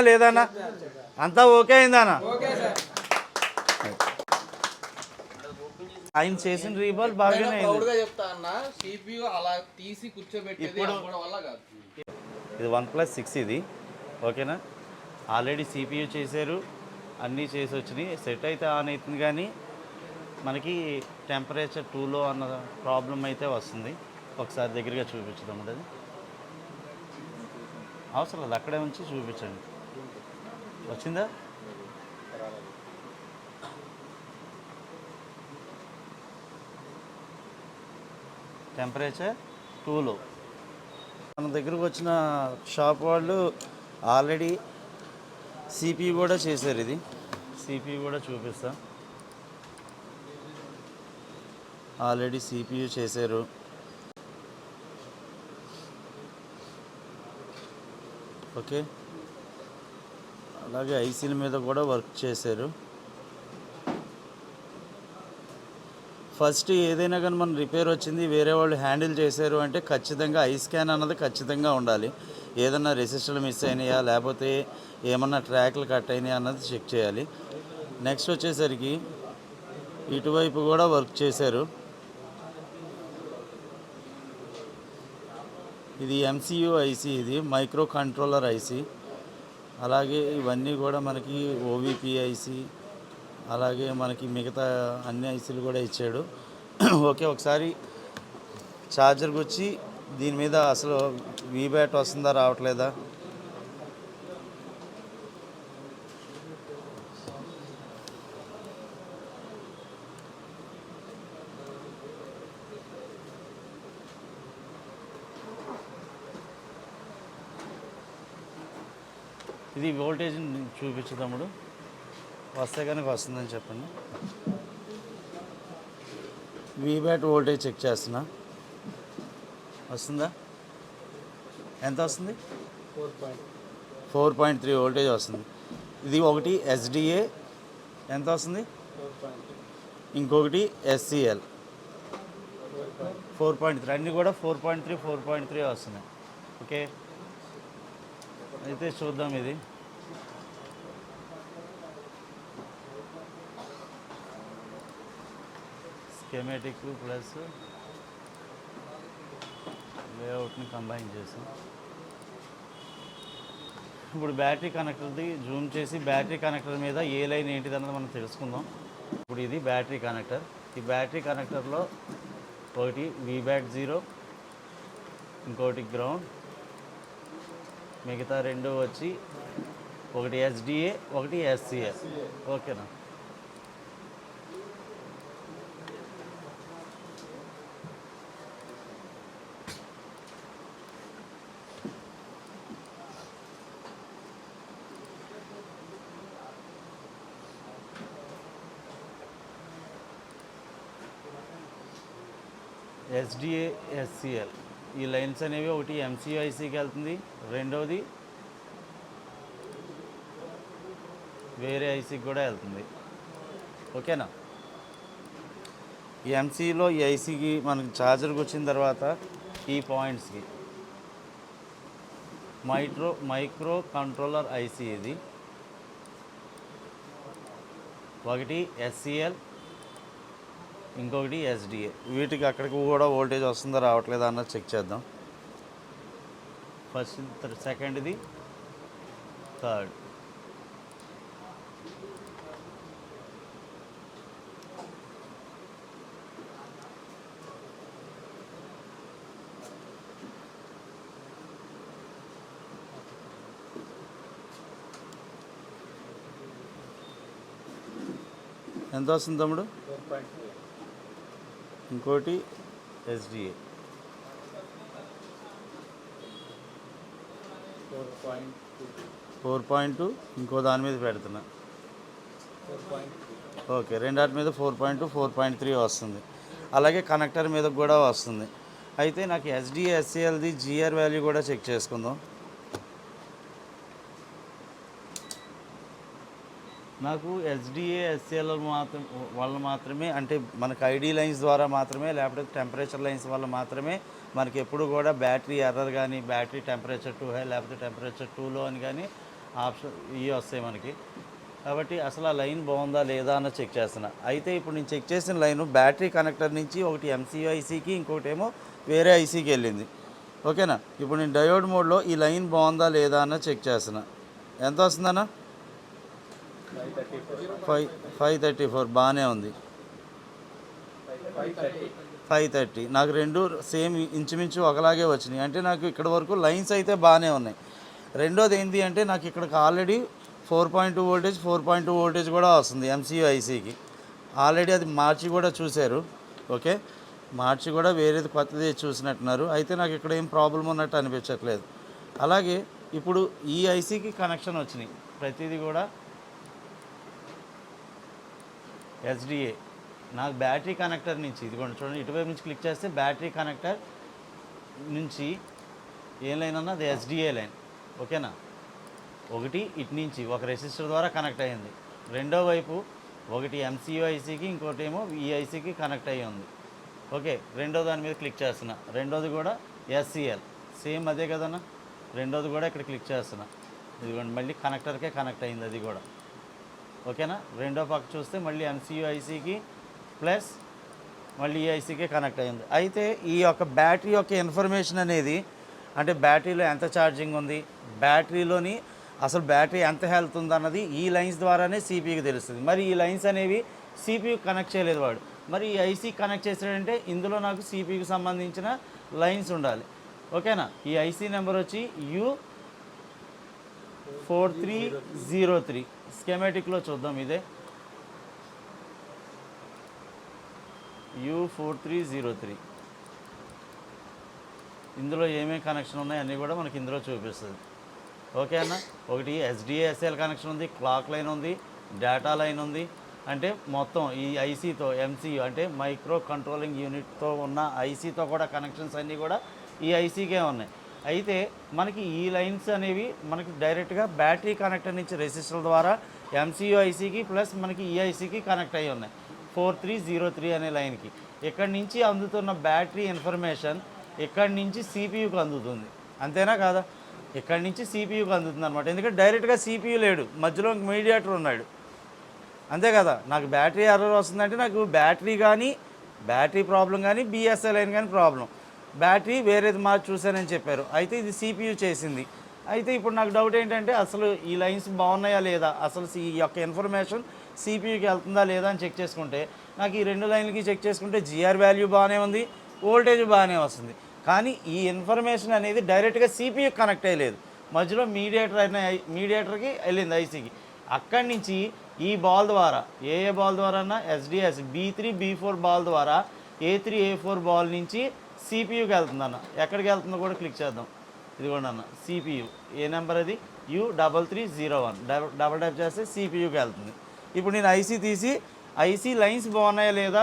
లేదన్నా అంతా ఓకే అయిందన్నా? ఆయన చేసిన రీబాల్ బాగానే ఇది OnePlus 6 ఇది ఓకేనా. ఆల్రెడీ CPU చేశారు, అన్నీ చేసి వచ్చినాయి. సెట్ అయితే ఆన్ అవుతుంది కానీ మనకి టెంపరేచర్ 2లో అన్న ప్రాబ్లం అయితే వస్తుంది. ఒకసారి దగ్గరగా చూపించుదాం. అది అవసరం లేదు, అక్కడే ఉంచి చూపించండి. వచ్చిందా? టెంపరేచర్ 2లో. మన దగ్గరకు వచ్చిన షాప్ వాళ్ళు ఆల్రెడీ CPU కూడా చేశారు. ఇది CPU కూడా చూపిస్తా. ఆల్రెడీ CPU చేశారు. ఓకే, అలాగే ఐసీల మీద కూడా వర్క్ చేశారు. ఫస్ట్ ఏదైనా కానీ మన రిపేర్ వచ్చింది, వేరే వాళ్ళు హ్యాండిల్ చేశారు అంటే ఖచ్చితంగా ఐ స్కాన్ అన్నది ఖచ్చితంగా ఉండాలి. ఏదన్నా రెసిస్టర్లు మిస్ అయినాయా, లేకపోతే ఏమన్నా ట్రాక్లు కట్ అయినాయా అన్నది చెక్ చేయాలి. నెక్స్ట్ వచ్చేసరికి ఇటువైపు కూడా వర్క్ చేశారు. ఇది MCU ఐసీ, ఇది మైక్రో కంట్రోలర్ ఐసీ. అలాగే ఇవన్నీ కూడా మనకి OVP ఐసీ, అలాగే మనకి మిగతా అన్ని ఐసీలు కూడా ఇచ్చాడు. ఓకే, ఒకసారి ఛార్జర్కి వచ్చి దీని మీద అసలు వీబ్యాట్ వస్తుందా రావట్లేదా ఇది వోల్టేజ్ చూపించు తమ్ముడు. వస్తే కనుక వస్తుందని చెప్పండి. వీబ్యాట్ వోల్టేజ్ చెక్ చేస్తున్నా. వస్తుందా? ఎంత వస్తుంది? 4.3 వోల్టేజ్ వస్తుంది. ఇది ఒకటి SDA ఎంత వస్తుంది, ఇంకొకటి SCL 4.3. అన్నీ కూడా 4.3 వస్తున్నాయి. ఓకే, అయితే చూద్దాం. ఇది స్కెమాటిక్ ప్లస్ లేఅవుట్ని కంబైన్ చేసాం. ఇప్పుడు బ్యాటరీ కనెక్టర్ది జూమ్ చేసి బ్యాటరీ కనెక్టర్ మీద ఏ లైన్ ఏంటిదన్నది మనం తెలుసుకుందాం. ఇప్పుడు ఇది బ్యాటరీ కనెక్టర్. ఈ బ్యాటరీ కనెక్టర్లో ఒకటి వీబ్యాట్ 0, ఇంకోటి గ్రౌండ్, మిగతా రెండు వచ్చి ఒకటి SDA, ఒకటి SCA. ఓకేనా? SDA, SCL ఈ లైన్స్ అనేవి ఒకటి MCU ఐసీకి వెళ్తుంది, రెండవది వేరే ఐసీకి కూడా వెళ్తుంది. ఓకేనా? ఈ MCలో ఈ ఐసీకి మనకి ఛార్జర్కి వచ్చిన తర్వాత ఈ పాయింట్స్కి మైక్రో కంట్రోలర్ ఐసీ ఇది ఒకటి SCL, ఇంకొకటి SDA. వీటికి అక్కడికి కూడా వోల్టేజ్ వస్తుందో రావట్లేదా అన్నది చెక్ చేద్దాం. ఫస్ట్, సెకండ్ది, థర్డ్. ఎంత వస్తుంది తమ్ముడు? ఇంకోటి SDA 4.2, ఇంకో దాని మీద పెడుతున్నా. ఓకే, రెండాటి మీద 4.2, 4.3 వస్తుంది. అలాగే కనెక్టర్ మీద కూడా వస్తుంది. అయితే నాకు SDA, SCLది GR వాల్యూ కూడా చెక్ చేసుకుందాం. నాకు SDA, SCL వల్ల మాత్రమే, అంటే మనకు ID లైన్స్ ద్వారా మాత్రమే, లేకపోతే టెంపరేచర్ లైన్స్ వల్ల మాత్రమే మనకి ఎప్పుడు కూడా బ్యాటరీ ఎర్రర్ కానీ, బ్యాటరీ టెంపరేచర్ 2 హై లేకపోతే టెంపరేచర్ 2 లో అని కానీ ఆప్షన్ ఇవి వస్తాయి మనకి. కాబట్టి అసలు ఆ లైన్ బాగుందా లేదా అన్న చెక్ చేస్తున్నా. అయితే ఇప్పుడు నేను చెక్ చేసిన లైను బ్యాటరీ కనెక్టర్ నుంచి ఒకటి ఎంసీయూ ఐసీకి, ఇంకోటి ఏమో వేరే ఐసీకి వెళ్ళింది. ఓకేనా. ఇప్పుడు నేను డయోడ్ మోడ్లో ఈ లైన్ బాగుందా లేదా అన్న చెక్ చేస్తున్నా. ఎంత వస్తుందన్న? 534 బాగానే ఉంది. 530 నాకు రెండు సేమ్ ఇంచుమించు ఒకలాగే వచ్చినాయి. అంటే నాకు ఇక్కడ వరకు లైన్స్ అయితే బాగానే ఉన్నాయి. రెండోది ఏంటి అంటే నాకు ఇక్కడికి ఆల్రెడీ 4.2 వోల్టేజ్ 4.2 వోల్టేజ్ కూడా వస్తుంది ఎంసీయూ ఐసీకి. ఆల్రెడీ అది మార్చి కూడా చూశారు. ఓకే, మార్చి కూడా వేరేది కొత్తది చూసినట్టున్నారు. అయితే నాకు ఇక్కడ ఏం ప్రాబ్లం ఉన్నట్టు అనిపించట్లేదు. అలాగే ఇప్పుడు ఈ ఐసీకి కనెక్షన్ వచ్చినాయి ప్రతిదీ కూడా ఎస్డిఏ. నాకు బ్యాటరీ కనెక్టర్ నుంచి ఇదిగోండి చూడండి, ఇటువైపు నుంచి క్లిక్ చేస్తే బ్యాటరీ కనెక్టర్ నుంచి ఏ లైన్ అన్నా అది ఎస్డిఏ లైన్. ఓకేనా. ఒకటి ఇటు నుంచి ఒక రెసిస్టర్ ద్వారా కనెక్ట్ అయ్యింది, రెండో వైపు ఒకటి ఎంసీయూ ఐసీకి, ఇంకోటి ఏమో ఈ ఐసీకి కనెక్ట్ అయ్యి ఉంది. ఓకే, రెండో దాని మీద క్లిక్ చేస్తున్నా. రెండోది కూడా ఎస్సీఎల్ సేమ్ అదే కదన్నా. రెండోది కూడా ఇక్కడ క్లిక్ చేస్తున్నా. ఇదిగోండి మళ్ళీ కనెక్టర్కే కనెక్ట్ అయింది అది కూడా. ఓకేనా. రెండో పక్క చూస్తే మళ్ళీ ఎంసీయూ ఐసీకి ప్లస్ మళ్ళీ ఈ ఐసీకే కనెక్ట్ అయింది. అయితే ఈ యొక్క బ్యాటరీ యొక్క ఇన్ఫర్మేషన్ అనేది, అంటే బ్యాటరీలో ఎంత ఛార్జింగ్ ఉంది, బ్యాటరీలోని అసలు బ్యాటరీ ఎంత హెల్త్ ఉంది అన్నది ఈ లైన్స్ ద్వారానే సిపియూకి తెలుస్తుంది. మరి ఈ లైన్స్ అనేవి సిపియూ కనెక్ట్ చేయలేదు వాడు. మరి ఈ ఐసీ కనెక్ట్ చేసాడంటే ఇందులో నాకు సిపియూకి సంబంధించిన లైన్స్ ఉండాలి. ఓకేనా. ఈ ఐసీ నెంబర్ వచ్చి U4303. స్కెమాటిక్లో చూద్దాం. ఇదే U4303. ఇందులో ఏమేమి కనెక్షన్ ఉన్నాయి అన్నీ కూడా మనకి ఇందులో చూపిస్తుంది. ఓకే అన్న. ఒకటి ఎస్డిఏఎస్ఎల్ కనెక్షన్ ఉంది, క్లాక్ లైన్ ఉంది, డేటా లైన్ ఉంది. అంటే మొత్తం ఈ ఐసీతో ఎంసీయూ అంటే మైక్రో కంట్రోలింగ్ యూనిట్తో ఉన్న ఐసీతో కూడా కనెక్షన్స్ అన్నీ కూడా ఈ ఐసీకే ఉన్నాయి. అయితే మనకి ఈ లైన్స్ అనేవి మనకి డైరెక్ట్గా బ్యాటరీ కనెక్టర్ నుంచి రెసిస్టర్ ద్వారా ఎంసీయూ ఐసీకి ప్లస్ మనకి ఈ ఐసీకి కనెక్ట్ అయ్యి ఉన్నాయి 4303 అనే లైన్కి. ఇక్కడి నుంచి అందుతున్న బ్యాటరీ ఇన్ఫర్మేషన్ ఇక్కడి నుంచి సిపియూకి అందుతుంది. అంతేనా కాదా? ఇక్కడి నుంచి సిపియూకి అందుతుంది అనమాట. ఎందుకంటే డైరెక్ట్గా సిపియూ లేడు, మధ్యలో మీడియేటర్ ఉన్నాడు. అంతే కదా. నాకు బ్యాటరీ ఎర్రర్ వస్తుందంటే నాకు బ్యాటరీ కానీ బ్యాటరీ ప్రాబ్లం కానీ బిఎస్ఎల్ లైన్ కానీ ప్రాబ్లం. బ్యాటరీ వేరేది మార్చి చూశానని చెప్పారు. అయితే ఇది సిపియూ చేసింది. అయితే ఇప్పుడు నాకు డౌట్ ఏంటంటే అసలు ఈ లైన్స్ బాగున్నాయా లేదా, అసలు ఈ యొక్క ఇన్ఫర్మేషన్ సిపియూకి వెళ్తుందా లేదా అని చెక్ చేసుకుంటే నాకు ఈ రెండు లైన్లకి చెక్ చేసుకుంటే జిఆర్ వాల్యూ బాగానే ఉంది, వోల్టేజ్ బాగానే వస్తుంది. కానీ ఈ ఇన్ఫర్మేషన్ అనేది డైరెక్ట్గా సిపియూకి కనెక్ట్ అయ్యలేదు, మధ్యలో మీడియేటర్కి వెళ్ళింది ఐసీకి. అక్కడి నుంచి ఈ బాల్ ద్వారా ఏ బాల్ ద్వారా అన్నా ఎస్డిఎస్ B3 B4 బాల్ ద్వారా A3 A4 బాల్ నుంచి సిపియూకి వెళ్తుంది అన్న. ఎక్కడికి వెళ్తుందో కూడా క్లిక్ చేద్దాం. ఇదిగోండి అన్న సిపియూ. ఏ నెంబర్ అది? U3301. డబల్ టైప్ చేస్తే సిపియూకి వెళ్తుంది. ఇప్పుడు నేను ఐసీ తీసి ఐసీ లైన్స్ బాగున్నాయా లేదా,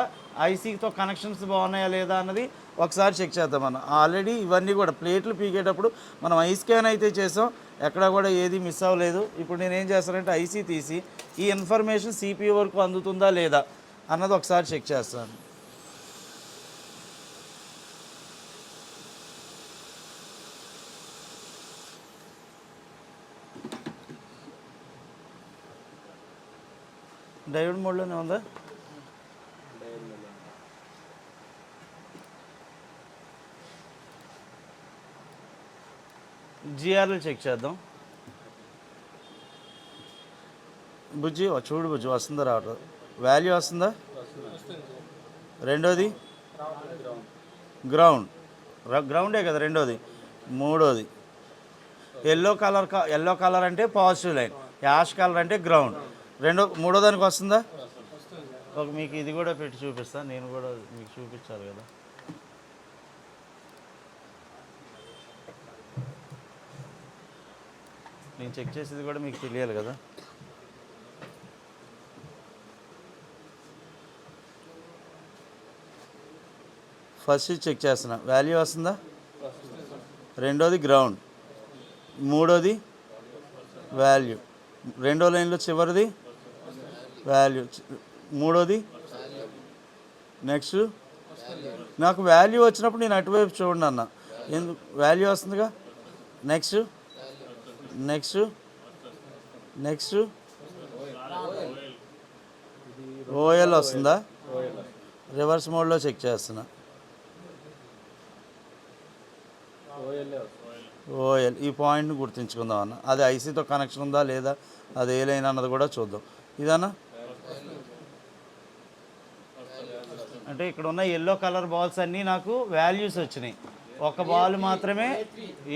ఐసీతో కనెక్షన్స్ బాగున్నాయా లేదా అన్నది ఒకసారి చెక్ చేద్దామన్న. ఆల్రెడీ ఇవన్నీ కూడా ప్లేట్లు పీకేటప్పుడు మనం ఐ స్కాన్ అయితే చేసాం, ఎక్కడా కూడా ఏది మిస్ అవ్వలేదు. ఇప్పుడు నేను ఏం చేస్తానంటే ఐసీ తీసి ఈ ఇన్ఫర్మేషన్ సిపియూ వరకు అందుతుందా లేదా అన్నది ఒకసారి చెక్ చేస్తాను. డయోడ్ మోడ్లోనే ఉందా? జిఆర్లు చెక్ చేద్దాం. బుజ్జి చూడు బుజ్జి, వస్తుందా రావట్లేదు, వాల్యూ వస్తుందా? రెండోది గ్రౌండే కదా రెండోది. మూడోది ఎల్లో కలర్ అంటే పాజిటివ్ లైన్, యాష్ కలర్ అంటే గ్రౌండ్. మూడో దానికి వస్తుందా? ఒక మీకు ఇది కూడా పెట్టి చూపిస్తాను, నేను కూడా మీకు చూపించాలి కదా. నేను చెక్ చేసేది కూడా మీకు తెలియాలి కదా. ఫస్ట్ చెక్ చేస్తున్నా, వాల్యూ వస్తుందా? రెండోది గ్రౌండ్, మూడోది వాల్యూ, రెండో లైన్లో చివరిది వాల్యూ, మూడోది నెక్స్ట్. నాకు వాల్యూ వచ్చినప్పుడు నేను అటువైపు చూడండి అన్న, ఎందుకు వాల్యూ వస్తుందిగా. నెక్స్ట్ నెక్స్ట్ ఓఎల్ వస్తుందా? రివర్స్ మోడ్లో చెక్ చేస్తున్నా. ఓఎల్ ఈ పాయింట్ని గుర్తుంచుకుందాం అన్న. అది ఐసీతో కనెక్షన్ ఉందా లేదా, అది ఏ లైన్ అన్నది కూడా చూద్దాం. ఇదన్నా అంటే ఇక్కడ ఉన్న ఎల్లో కలర్ బాల్స్ అన్నీ నాకు వాల్యూస్ వచ్చినాయి. ఒక బాల్ మాత్రమే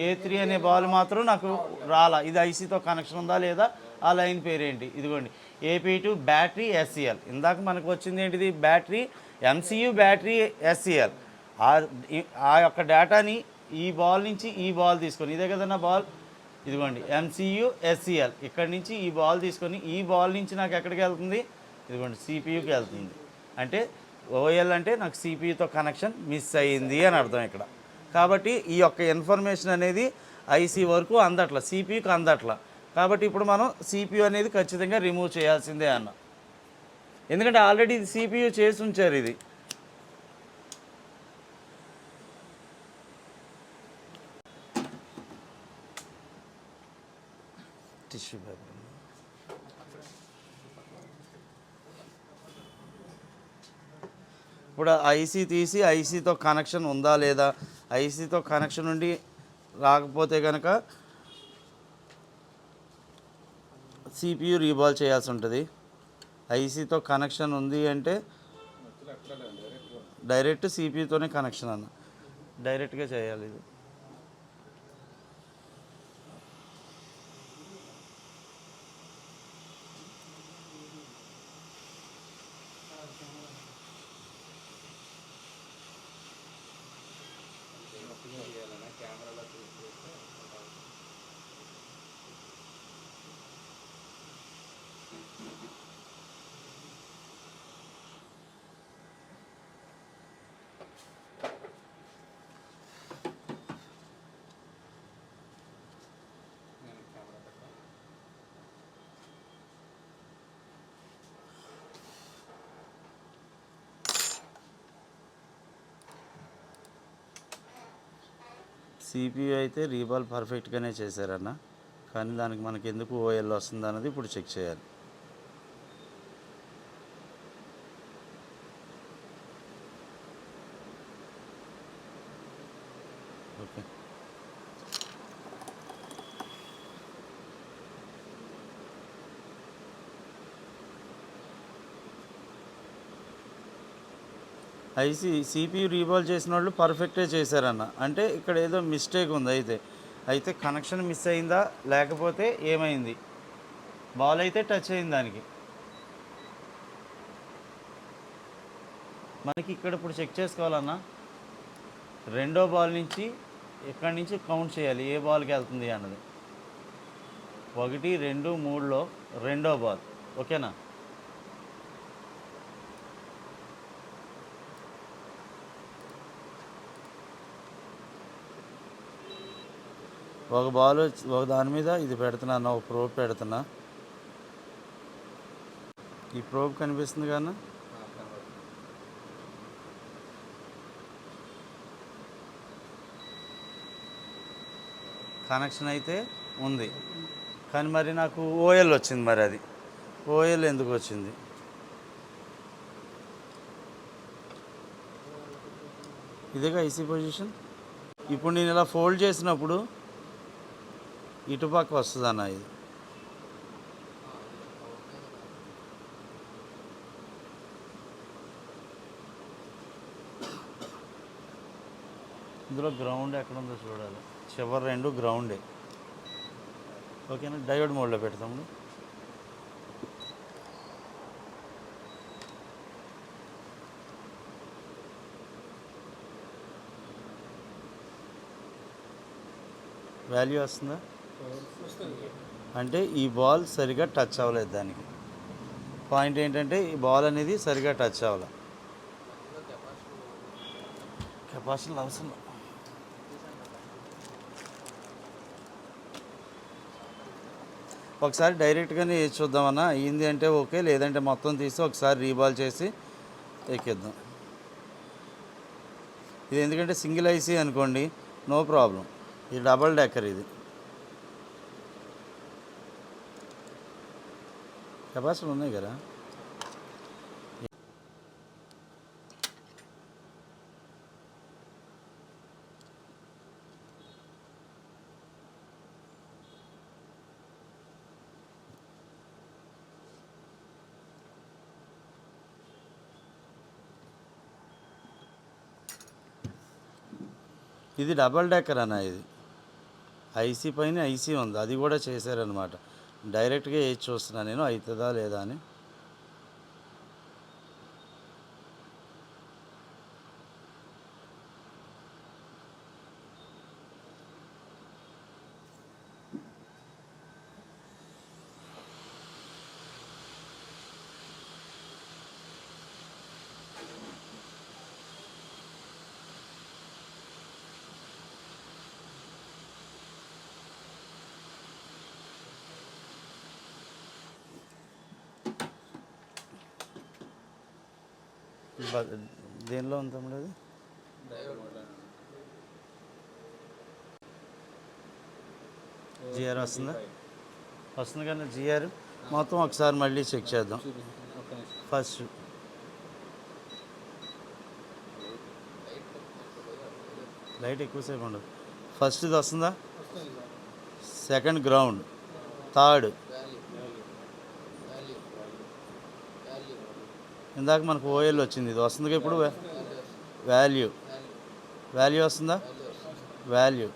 A3 అనే బాల్ మాత్రం నాకు రాలా. ఇది ఐసీతో కనెక్షన్ ఉందా లేదా, ఆ లైన్ పేరేంటి? ఇదిగోండి AP2 బ్యాటరీ SCL. ఇందాక మనకు వచ్చింది ఏంటిది? Battery MCU battery SCL. ఆ యొక్క డేటాని ఈ బాల్ నుంచి ఈ బాల్ తీసుకొని, ఇదే కదన్నా బాల్, ఇదిగోండి MCU SCL. ఇక్కడి నుంచి ఈ బాల్ తీసుకొని ఈ బాల్ నుంచి నాకు ఎక్కడికి వెళ్తుంది? ఇదిగోండి CPUకి వెళ్తుంది. అంటే ఓఎల్ అంటే నాకు సిపియుతో కనెక్షన్ మిస్ అయ్యింది అని అర్థం ఇక్కడ. కాబట్టి ఈ యొక్క ఇన్ఫర్మేషన్ అనేది ఐసీ వరకు అందట్ల, సిపియుకి అందట్ల. కాబట్టి ఇప్పుడు మనం సిపియు అనేది ఖచ్చితంగా రిమూవ్ చేయాల్సిందే అన్న. ఎందుకంటే ఆల్రెడీ ఇది సిపియు చేసి ఉంచారు. ఇది టిష్యూ పేపర్. ఇప్పుడు ఐసీ తీసి ఐసీతో కనెక్షన్ ఉందా లేదా, ఐసీతో కనెక్షన్ ఉండి రాకపోతే కనుక సిపియు రీబాల్ చేయాల్సి ఉంటుంది. ఐసీతో కనెక్షన్ ఉంది అంటే డైరెక్ట్ సిపియుతోనే కనెక్షన్ అన్న, డైరెక్ట్గా చేయాలి ఇది. సిపియు అయితే రీబాల్ పర్ఫెక్ట్గానే చేశారన్న, కానీ దానికి మనకి ఎందుకు ఓఎల్ వస్తుంది అన్నది ఇప్పుడు చెక్ చేయాలి. ఓకే, ఐసీ సిపియు రీబాల్ చేసిన వాళ్ళు పర్ఫెక్టే చేశారన్న. అంటే ఇక్కడ ఏదో మిస్టేక్ ఉంది. అయితే కనెక్షన్ మిస్ అయిందా లేకపోతే ఏమైంది? బాల్ అయితే టచ్ అయింది దానికి. మనకి ఇక్కడ ఇప్పుడు చెక్ చేసుకోవాలన్నా, రెండో బాల్ నుంచి ఎక్కడి నుంచి కౌంట్ చేయాలి ఏ బాల్కి వెళ్తుంది అన్నది. 1 2 3లో రెండో బాల్. ఓకేనా? ఒక బాల్ ఒక దాని మీద ఇది పెడుతున్నా, ఒక ప్రోబ్ పెడుతున్నా. ఈ ప్రోబ్ కనిపిస్తుంది కానీ కనెక్షన్ అయితే ఉంది, కానీ మరి నాకు ఓఎల్ వచ్చింది. మరి అది ఓఎల్ ఎందుకు వచ్చింది? ఇదేగా ఐసీ పొజిషన్. ఇప్పుడు నేను ఇలా ఫోల్డ్ చేసినప్పుడు ఇటుపక్క వస్తుంది అన్న. ఇది ఇందులో గ్రౌండ్ ఎక్కడ ఉందో చూడాలి. చివరి రెండు గ్రౌండే. ఓకేనా? డయోడ్ మోడ్లో పెడతాము. వాల్యూ వస్తుందా? అంటే ఈ బాల్ సరిగా టచ్ అవ్వలేదు. దానికి పాయింట్ ఏంటంటే ఈ బాల్ అనేది సరిగా టచ్ అవ్వాలి. కెపాసిటీ అవసరం. ఒకసారి డైరెక్ట్గానే వేసి చూద్దామన్నా, అయ్యింది అంటే ఓకే, లేదంటే మొత్తం తీసి ఒకసారి రీబాల్ చేసి ఎక్కిద్దాం. ఇది ఎందుకంటే సింగిల్ ఐసీ అనుకోండి, నో ప్రాబ్లం. ఇది డబల్ డెక్కర్. ఇది కెపాసిటీలు ఉన్నాయి కదా. ఇది డబల్ డెక్కర్ అన్న. ఇది ఐసీ పైన ఐసీ ఉంది, అది కూడా చేశారనమాట. డైరెక్ట్గా వేసి చూస్తున్నా నేను అవుతుందా లేదా అని. దేనిలో ఉంది తమ్ముడు అది? జిఆర్ వస్తుంది కానీ జిఆర్ మొత్తం ఒకసారి మళ్ళీ చెక్ చేద్దాం. ఫస్ట్ లైట్ ఎక్కువసేపు ఉండదు. ఫస్ట్ ఇది వస్తుందా, సెకండ్ గ్రౌండ్, థర్డ్ ఇందాక మనకు ఓఎల్ వచ్చింది, ఇది వస్తుంది ఇప్పుడు వాల్యూ వస్తుందా, వాల్యూ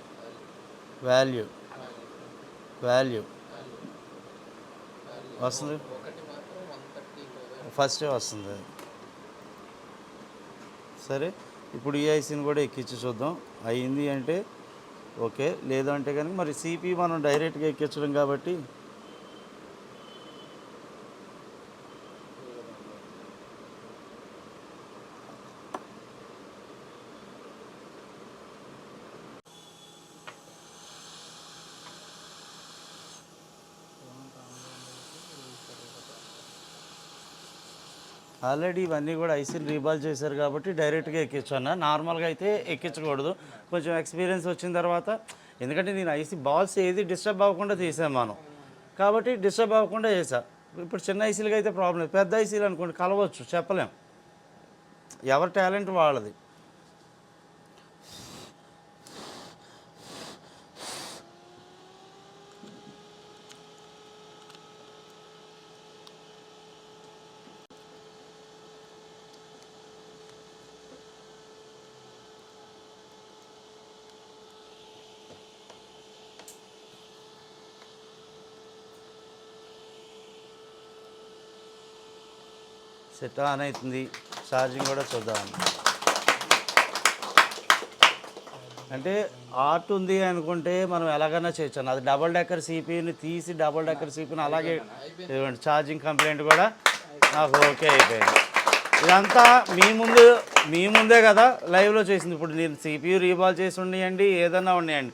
వస్తుంది, ఫస్టే వస్తుంది. సరే, ఇప్పుడు ఈ ఐసీని కూడా ఎక్కించి చూద్దాం. అయ్యింది అంటే ఓకే, లేదంటే కనుక మరి సిపి మనం డైరెక్ట్గా ఎక్కించడం కాబట్టి ఆల్రెడీ ఇవన్నీ కూడా ఐసీలు రీబాల్ చేశారు కాబట్టి డైరెక్ట్గా ఎక్కించాను. నార్మల్గా అయితే ఎక్కించకూడదు. కొంచెం ఎక్స్పీరియన్స్ వచ్చిన తర్వాత, ఎందుకంటే నేను ఐసీ బాల్స్ ఏది డిస్టర్బ్ అవ్వకుండా తీసాను మనం, కాబట్టి డిస్టర్బ్ అవ్వకుండా చేసా. ఇప్పుడు చిన్న ఐసీలుగా అయితే ప్రాబ్లం లేదు. పెద్ద ఐసీలు అనుకోండి కలవచ్చు, చెప్పలేం, ఎవరి టాలెంట్ వాళ్ళది. సెట్ ఆన్ అవుతుంది, ఛార్జింగ్ కూడా చూద్దాం. అంటే ఆర్ట్ ఉంది అనుకుంటే మనం ఎలాగైనా చేయొచ్చు. అది డబుల్ డెక్కర్ సిపిని తీసి డబుల్ డెక్కర్ సిపిని అలాగే ఇవ్వండి. ఛార్జింగ్ కంప్లైంట్ కూడా నాకు ఓకే అయిపోయింది. ఇదంతా మీ ముందే కదా లైవ్లో చేసింది. ఇప్పుడు నేను సిపియు రీబాల్ చేసి ఉన్నాయండి, ఏదన్నా ఉన్నాయండి.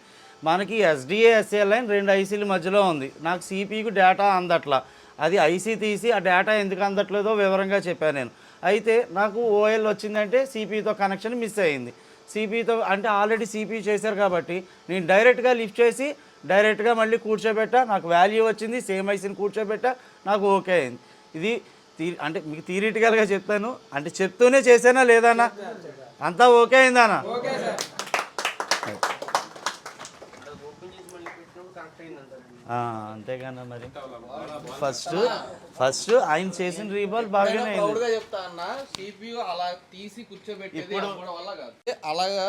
మనకి ఎస్డిఏ ఎస్ఏ లైన్ 2 ఐసీల మధ్యలో ఉంది. నాకు సిపియుకి డేటా అందట్లా, అది ఐసీ తీసి ఆ డేటా ఎందుకు అందట్లేదో వివరంగా చెప్పాను నేను. అయితే నాకు ఓఎల్ వచ్చిందంటే సిపితో కనెక్షన్ మిస్ అయింది. సిపితో అంటే ఆల్రెడీ సిపి చేశారు కాబట్టి నేను డైరెక్ట్గా లిఫ్ట్ చేసి డైరెక్ట్గా మళ్ళీ కూర్చోబెట్టా, నాకు వాల్యూ వచ్చింది, సేమ్ ఐసీని కూర్చోబెట్టా, నాకు ఓకే అయింది. ఇది అంటే మీకు థియరిటికల్గా చెప్తాను, అంటే చెప్తూనే చేసానా లేదన్నా, అంతా ఓకే అయిందానా? అంతేగానా మరి. ఫస్ట్ ఆయన చేసిన రీబాల్ బాగానే చెప్తా అన్న. సిపియు అలా తీసి కూర్చోబెట్టేది అలాగా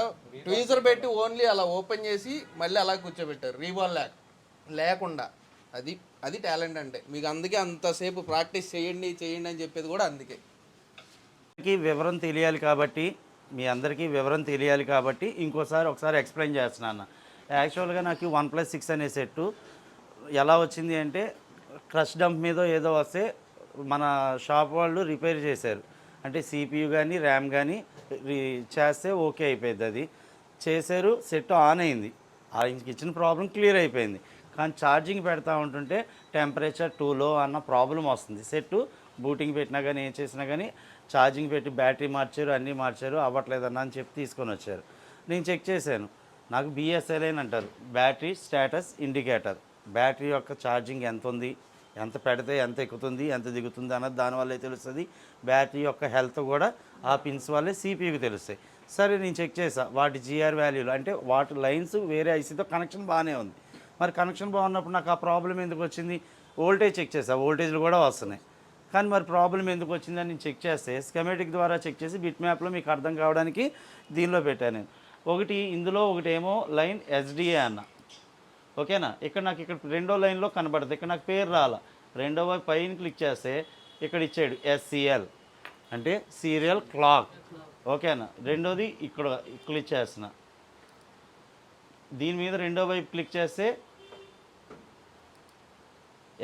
ట్వీజర్ పెట్టి ఓన్లీ అలా ఓపెన్ చేసి మళ్ళీ అలా కూర్చోబెట్టారు, రీబాల్ లేకుండా. అది టాలెంట్ అంటే. మీకు అందుకే అంతసేపు ప్రాక్టీస్ చేయండి అని చెప్పేది కూడా అందుకే. వివరం తెలియాలి కాబట్టి, మీ అందరికీ వివరం తెలియాలి కాబట్టి ఒకసారి ఎక్స్ప్లెయిన్ చేస్తున్నాను. యాక్చువల్గా నాకు 1+6 అనే సెట్టు ఎలా వచ్చింది అంటే, క్రష్ డంప్ మీద ఏదో వస్తే మన షాప్ వాళ్ళు రిపేర్ చేశారు. అంటే సిపియు కానీ ర్యామ్ కానీ చేస్తే ఓకే అయిపోయింది. అది చేశారు, సెట్ ఆన్ అయింది, ఆయనకి ఇచ్చిన ప్రాబ్లం క్లియర్ అయిపోయింది. కానీ ఛార్జింగ్ పెడతా ఉంటుంటే టెంపరేచర్ 2లో అన్న ప్రాబ్లం వస్తుంది. సెట్టు బూటింగ్ పెట్టినా కానీ ఏం చేసినా కానీ ఛార్జింగ్ పెట్టి బ్యాటరీ మార్చారు, అన్నీ మార్చారు, అవ్వట్లేదన్నా అని చెప్పి తీసుకొని వచ్చారు. నేను చెక్ చేశాను, నాకు బిఎస్ఎల్ఐ అంటారు, బ్యాటరీ స్టేటస్ ఇండికేటర్. బ్యాటరీ యొక్క ఛార్జింగ్ ఎంత ఉంది, ఎంత పెడితే ఎంత ఎక్కుతుంది ఎంత దిగుతుంది అన్నది దానివల్లే తెలుస్తుంది. బ్యాటరీ యొక్క హెల్త్ కూడా ఆ పిన్స్ వల్లే సిపియూకి తెలుస్తాయి. సరే నేను చెక్ చేసా వాటి జిఆర్ వాల్యూలు, అంటే వాటి లైన్స్ వేరే ఐసీతో కనెక్షన్ బాగానే ఉంది. మరి కనెక్షన్ బాగున్నప్పుడు నాకు ఆ ప్రాబ్లం ఎందుకు వచ్చింది? వోల్టేజ్ చెక్ చేసా, వోల్టేజ్లు కూడా వస్తున్నాయి. కానీ మరి ప్రాబ్లం ఎందుకు వచ్చిందని నేను చెక్ చేస్తే స్కెమెటిక్ ద్వారా చెక్ చేసి బిట్ మ్యాప్లో మీకు అర్థం కావడానికి దీనిలో పెట్టాను నేను. ఒకటి ఇందులో ఒకటేమో లైన్ ఎస్డిఏ అన్న, ఓకేనా. ఇక్కడ నాకు ఇక్కడ రెండో లైన్లో కనబడుతుంది, ఇక్కడ నాకు పేరు రాల. రెండవ పైన క్లిక్ చేస్తే ఇక్కడ ఇచ్చాడు ఎస్సిఎల్ అంటే సీరియల్ క్లాక్, ఓకేనా. రెండోది ఇక్కడ క్లిక్ చేస్తున్నా, దీని మీద రెండో వైపు క్లిక్ చేస్తే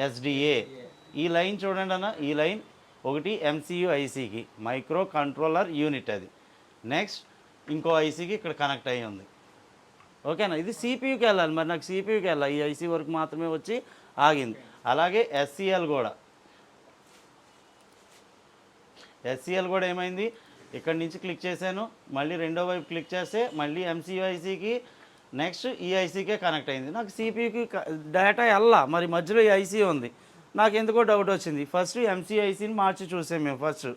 ఎస్డిఏ. ఈ లైన్ చూడండి అన్న, ఈ లైన్ ఒకటి ఎంసీయూ ఐసీకి మైక్రో కంట్రోలర్ యూనిట్, అది నెక్స్ట్ ఇంకో ఐసీకి ఇక్కడ కనెక్ట్ అయ్యి ఉంది, ఓకేనా. ఇది సిపియూకి వెళ్ళాలి, మరి నాకు సిపియూకి వెళ్ళాలి, ఈ ఐసీ వరకు మాత్రమే వచ్చి ఆగింది. అలాగే ఎస్సిఎల్ కూడా, ఎస్సిఎల్ కూడా ఏమైంది, ఇక్కడి నుంచి క్లిక్ చేశాను, మళ్ళీ రెండో వైపు క్లిక్ చేస్తే మళ్ళీ ఎంసీయూ ఐసీకి నెక్స్ట్ ఈ ఐసీకే కనెక్ట్ అయింది. నాకు సిపియూకి డేటా వెళ్ళా, మరి మధ్యలో ఈ ఐసీ ఉంది. నాకు ఎందుకో డౌట్ వచ్చింది. ఫస్ట్ ఎంసీ ఐసీని మార్చి చూసాం మేము, ఫస్ట్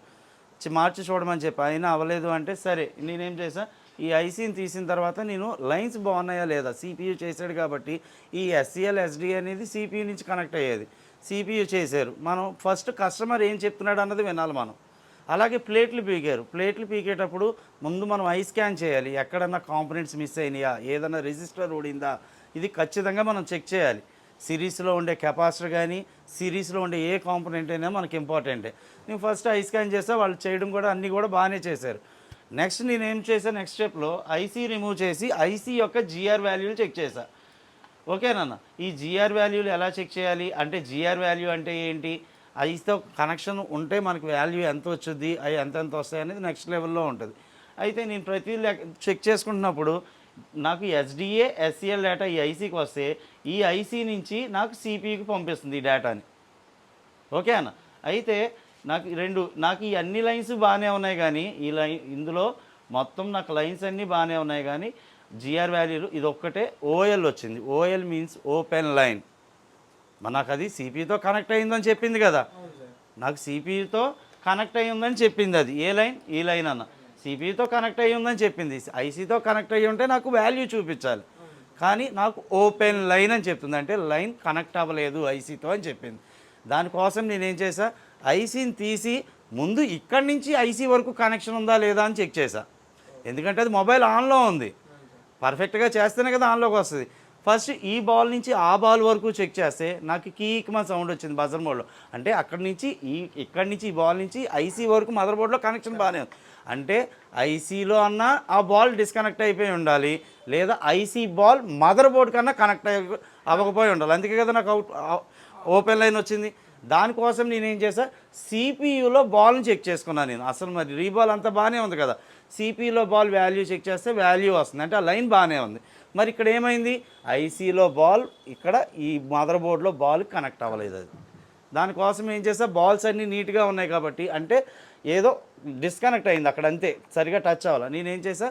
మార్చి చూడమని చెప్పి, అయినా అవ్వలేదు అంటే సరే నేనేం చేసా, ఈ ఐసీని తీసిన తర్వాత నేను లైన్స్ బాగున్నాయా లేదా, సిపియూ చేశాడు కాబట్టి ఈ ఎస్సిఎల్ ఎస్డి అనేది సిపియూ నుంచి కనెక్ట్ అయ్యేది, సిపియూ చేశారు. మనం ఫస్ట్ కస్టమర్ ఏం చెప్తున్నాడు అన్నది వినాలి మనం. అలాగే ప్లేట్లు పీకారు, ప్లేట్లు పీకేటప్పుడు ముందు మనం ఐ స్కాన్ చేయాలి, ఎక్కడన్నా కాంపోనెంట్స్ మిస్ అయినాయా, ఏదన్నా రిజిస్టర్ ఊడిందా, ఇది ఖచ్చితంగా మనం చెక్ చేయాలి. సిరీస్లో ఉండే కెపాసిటర్ కానీ సిరీస్లో ఉండే ఏ కాంపోనెంట్ అయినా మనకి ఇంపార్టెంటే. నేను ఫస్ట్ ఐ స్కాన్ చేసా, వాళ్ళు చేయడం కూడా అన్నీ కూడా బాగానే చేశారు. నెక్స్ట్ నేను ఏం చేశాను, నెక్స్ట్ స్టెప్లో ఐసీ రిమూవ్ చేసి ఐసీ యొక్క జిఆర్ వాల్యూలు చెక్ చేశా, ఓకేనా. ఈ జిఆర్ వాల్యూలు ఎలా చెక్ చేయాలి అంటే, జిఆర్ వాల్యూ అంటే ఏంటి, ఐసీతో కనెక్షన్ ఉంటే మనకు వాల్యూ ఎంత వచ్చుద్ది, అవి ఎంత వస్తాయి అనేది నెక్స్ట్ లెవెల్లో ఉంటుంది. అయితే నేను ప్రతి చెక్ చేసుకుంటున్నప్పుడు నాకు ఎస్డిఏ ఎస్సిఎల్ డేటా ఈ ఐసీకి వస్తే ఈ ఐసీ నుంచి నాకు సిపియూకి పంపిస్తుంది ఈ డేటాని, ఓకే అన్న. అయితే నాకు ఈ అన్ని లైన్స్ బాగానే ఉన్నాయి, కానీ ఈ లైన్ ఇందులో మొత్తం నాకు లైన్స్ అన్నీ బాగానే ఉన్నాయి, కానీ జిఆర్ వాల్యూలు ఇది ఒక్కటే ఓఎల్ వచ్చింది. ఓఎల్ మీన్స్ ఓపెన్ లైన్. నాకు అది సిపియూతో కనెక్ట్ అయ్యిందని చెప్పింది కదా, నాకు సిపియూతో కనెక్ట్ అయ్యి ఉందని చెప్పింది. అది ఏ లైన్, ఈ లైన్ అన్న సిపియూతో కనెక్ట్ అయ్యి ఉందని చెప్పింది. ఐసీతో కనెక్ట్ అయ్యి ఉంటే నాకు వాల్యూ చూపించాలి, కానీ నాకు ఓపెన్ లైన్ అని చెప్తుంది, అంటే లైన్ కనెక్ట్ అవ్వలేదు ఐసీతో అని చెప్పింది. దానికోసం నేనేం చేశా, ఐసీని తీసి ముందు ఇక్కడి నుంచి ఐసీ వరకు కనెక్షన్ ఉందా లేదా అని చెక్ చేశా. ఎందుకంటే అది మొబైల్ ఆన్లో ఉంది, పర్ఫెక్ట్గా చేస్తేనే కదా ఆన్లోకి వస్తుంది. ఫస్ట్ ఈ బాల్ నుంచి ఆ బాల్ వరకు చెక్ చేస్తే నాకు కీక్మా సౌండ్ వచ్చింది బజర్ మోడ్లో, అంటే ఇక్కడి నుంచి ఈ బాల్ నుంచి ఐసీ వరకు మదర్ బోర్డ్లో కనెక్షన్ బాగానే ఉంది, అంటే ఐసీలో అన్నా ఆ బాల్ డిస్కనెక్ట్ అయిపోయి ఉండాలి, లేదా ఐసీ బాల్ మదర్ బోర్డ్ కన్నా కనెక్ట్ అవ్వకపోయి ఉండాలి. అందుకే కదా నాకు ఓపెన్ లైన్ వచ్చింది. దానికోసం నేనేం చేసా, సిపియూలో బాల్ని చెక్ చేసుకున్నాను నేను. అసలు మరి రీబాల్ అంతా బాగానే ఉంది కదా, సిపియూలో బాల్ వాల్యూ చెక్ చేస్తే వాల్యూ వస్తుంది, అంటే ఆ లైన్ బాగానే ఉంది. మరి ఇక్కడ ఏమైంది, ఐసీలో బాల్ ఇక్కడ ఈ మదర్ బోర్డ్లో బాల్ కనెక్ట్ అవ్వలేదు. అది దానికోసం ఏం చేసా, బాల్స్ అన్నీ నీట్గా ఉన్నాయి కాబట్టి, అంటే ఏదో డిస్కనెక్ట్ అయింది అక్కడ, అంతే, సరిగా టచ్ అవ్వాలి. నేనేం చేసా,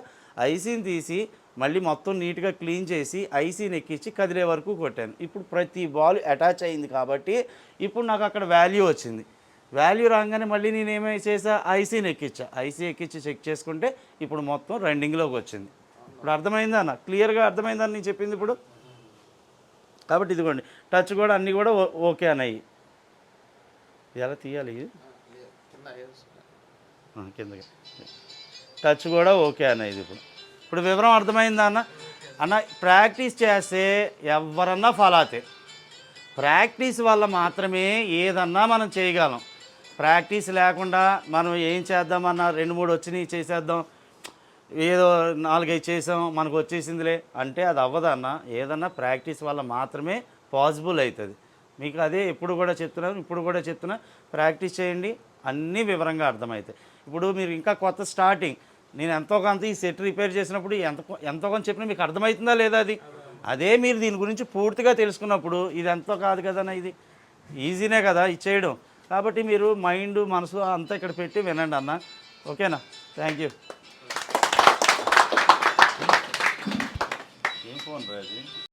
ఐసీని తీసి మళ్ళీ మొత్తం నీట్గా క్లీన్ చేసి ఐసీని ఎక్కించి కదిలే వరకు కొట్టాను. ఇప్పుడు ప్రతి బాల్ అటాచ్ అయింది కాబట్టి ఇప్పుడు నాకు అక్కడ వాల్యూ వచ్చింది. వాల్యూ రాగానే మళ్ళీ నేను ఏమైనా చేసా, ఐసీని ఎక్కించా, ఐసీ ఎక్కించి చెక్ చేసుకుంటే ఇప్పుడు మొత్తం రన్నింగ్లోకి వచ్చింది. ఇప్పుడు అర్థమైందా అన్న, క్లియర్గా అర్థమైందని నేను చెప్పింది ఇప్పుడు. కాబట్టి ఇదిగోండి టచ్ కూడా అన్నీ కూడా ఓకే అన్నాయి. ఎలా తీయాలి కిందకి, టచ్ కూడా ఓకే అన్నది. ఇప్పుడు వివరం అర్థమైందా అన్న. ప్రాక్టీస్ చేస్తే ఎవరన్నా ఫాలో అవుతాయి. ప్రాక్టీస్ వల్ల మాత్రమే ఏదన్నా మనం చేయగలం. ప్రాక్టీస్ లేకుండా మనం ఏం చేద్దామన్నా 2-3 వచ్చినాయి చేసేద్దాం, ఏదో 4-5 చేసాం మనకు వచ్చేసిందిలే అంటే అది అవ్వదన్న. ఏదన్నా ప్రాక్టీస్ వల్ల మాత్రమే పాసిబుల్ అవుతుంది. మీకు అదే ఇప్పుడు కూడా చెప్తున్నా, ప్రాక్టీస్ చేయండి, అన్నీ వివరంగా అర్థమవుతాయి. ఇప్పుడు మీరు ఇంకా కొత్త స్టార్టింగ్, నేను ఎంతో కొంత ఈ సెట్ రిపేర్ చేసినప్పుడు ఎంతో కొంత చెప్పినా మీకు అర్థమవుతుందా లేదా, అదే మీరు దీని గురించి పూర్తిగా తెలుసుకున్నప్పుడు ఇది ఎంతో కాదు కదన్నా, ఇది ఈజీనే కదా ఇచ్చేయడం. కాబట్టి మీరు మైండ్ మనసు అంతా ఇక్కడ పెట్టి వినండి అన్న, ఓకేనా. Thank you. ఏం ఫోన్ రాజీ.